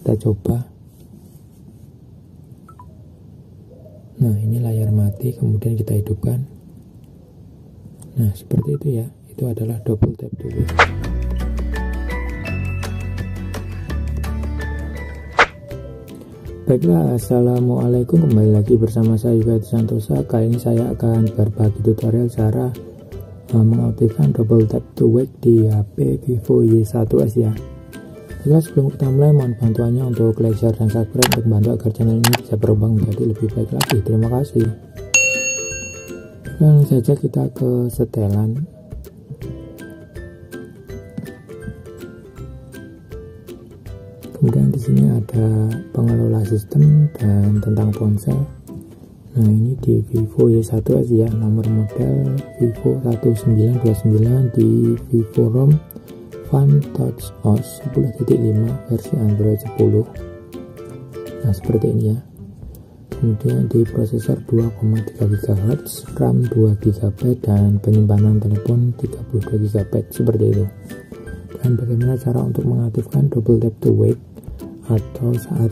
kita coba. Nah, ini layar mati, kemudian kita hidupkan. Nah, seperti itu ya. Itu adalah double tap to wake. Baiklah, assalamualaikum, kembali lagi bersama saya Yudi Santosa. Kali ini saya akan berbagi tutorial cara mengaktifkan double tap to wake di HP Vivo Y1s ya. Baiklah, sebelum kita mulai, mohon bantuannya untuk like, share, dan subscribe untuk membantu agar channel ini bisa berkembang menjadi lebih baik lagi. Terima kasih. Langsung saja kita ke setelan. Kemudian di sini ada pengelola sistem dan tentang ponsel. Nah, ini di Vivo Y1s ya, nomor model Vivo 1929 di Vivo ROM Fun Touch OS 10.5 versi Android 10. Nah, seperti ini ya. Kemudian di prosesor 2,3 GHz, RAM 2 GB, dan penyimpanan telepon 32 GB, seperti itu. Dan bagaimana cara untuk mengaktifkan double tap to wake atau saat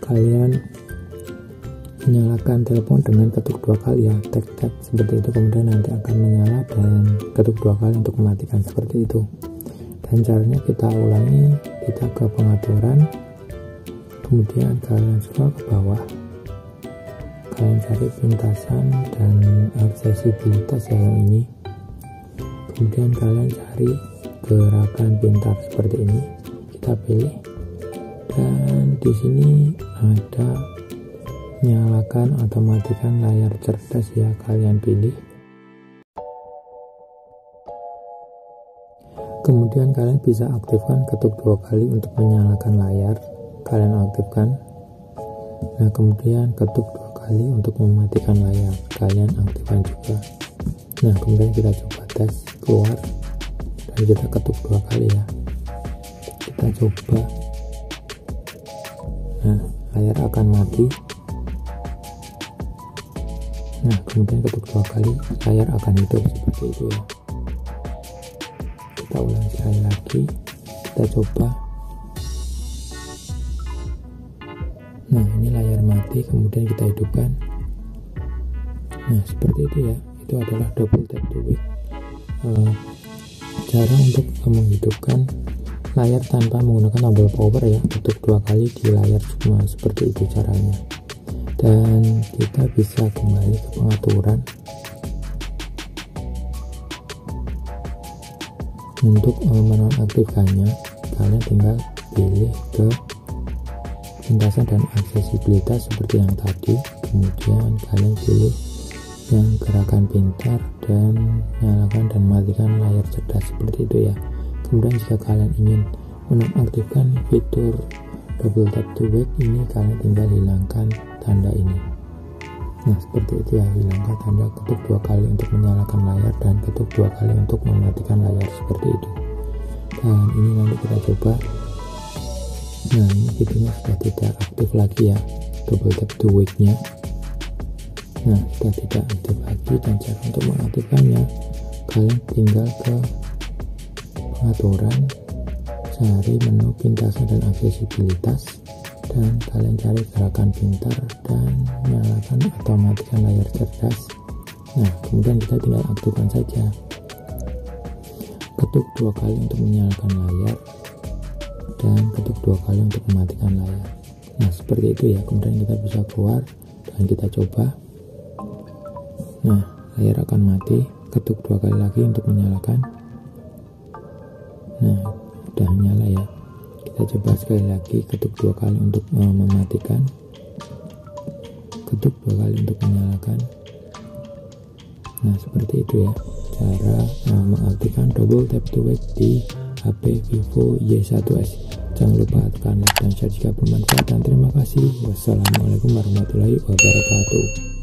kalian menyalakan telepon dengan ketuk 2 kali ya, tap tap seperti itu, kemudian nanti akan menyala dan ketuk 2 kali untuk mematikan, seperti itu. Dan caranya kita ulangi, kita ke pengaturan, kemudian kalian scroll ke bawah, kalian cari pintasan dan aksesibilitas ya, yang ini, kemudian kalian cari gerakan pintar seperti ini, kita pilih, dan di sini ada nyalakan atau matikan layar cerdas ya, kalian pilih. Kemudian kalian bisa aktifkan ketuk 2 kali untuk menyalakan layar, kalian aktifkan. Nah, kemudian ketuk 2 kali untuk mematikan layar, kalian aktifkan juga. Nah, kemudian kita coba tes keluar dan kita ketuk 2 kali ya, kita coba. Nah, layar akan mati. Nah, kemudian ketuk 2 kali, layar akan hidup, seperti itu ya. Kita ulang sekali lagi, kita coba. Nah, ini layar mati, kemudian kita hidupkan. Nah, seperti itu ya. Itu adalah double tap to wake. Cara untuk menghidupkan layar tanpa menggunakan tombol power ya, ketuk 2 kali di layar, cuma seperti itu caranya. Dan kita bisa kembali ke pengaturan. Untuk menonaktifkannya, kalian tinggal pilih ke pintasan dan aksesibilitas seperti yang tadi, kemudian kalian pilih yang gerakan pintar dan nyalakan dan matikan layar cerdas, seperti itu ya. Kemudian jika kalian ingin menonaktifkan fitur double tap to wake ini, kalian tinggal hilangkan tanda ini. Nah, seperti itu ya, hilangkan tanda ketuk 2 kali untuk menyalakan layar dan ketuk 2 kali untuk mematikan layar, seperti itu. Dan ini nanti kita coba. Nah, ini videonya sudah tidak aktif lagi ya, double tap to wake nya. Nah, sudah tidak aktif lagi, dan cara untuk mengaktifkannya, kalian tinggal ke pengaturan, cari menu pintasan dan aksesibilitas, dan kalian cari gerakan pintar dan nyalakan atau matikan layar cerdas. Nah, kemudian kita tinggal aktifkan saja, ketuk 2 kali untuk menyalakan layar dan ketuk 2 kali untuk mematikan layar. Nah, seperti itu ya. Kemudian kita bisa keluar dan kita coba. Nah, layar akan mati, ketuk 2 kali lagi untuk menyalakan. Nah, udah nyala ya. Kita coba sekali lagi, ketuk 2 kali untuk mematikan, ketuk 2 kali untuk menyalakan. Nah, seperti itu ya cara mengaktifkan double tap to wake di HP Vivo Y1s. Jangan lupa tekan like dan share jika bermanfaat, dan terima kasih. Wassalamualaikum warahmatullahi wabarakatuh.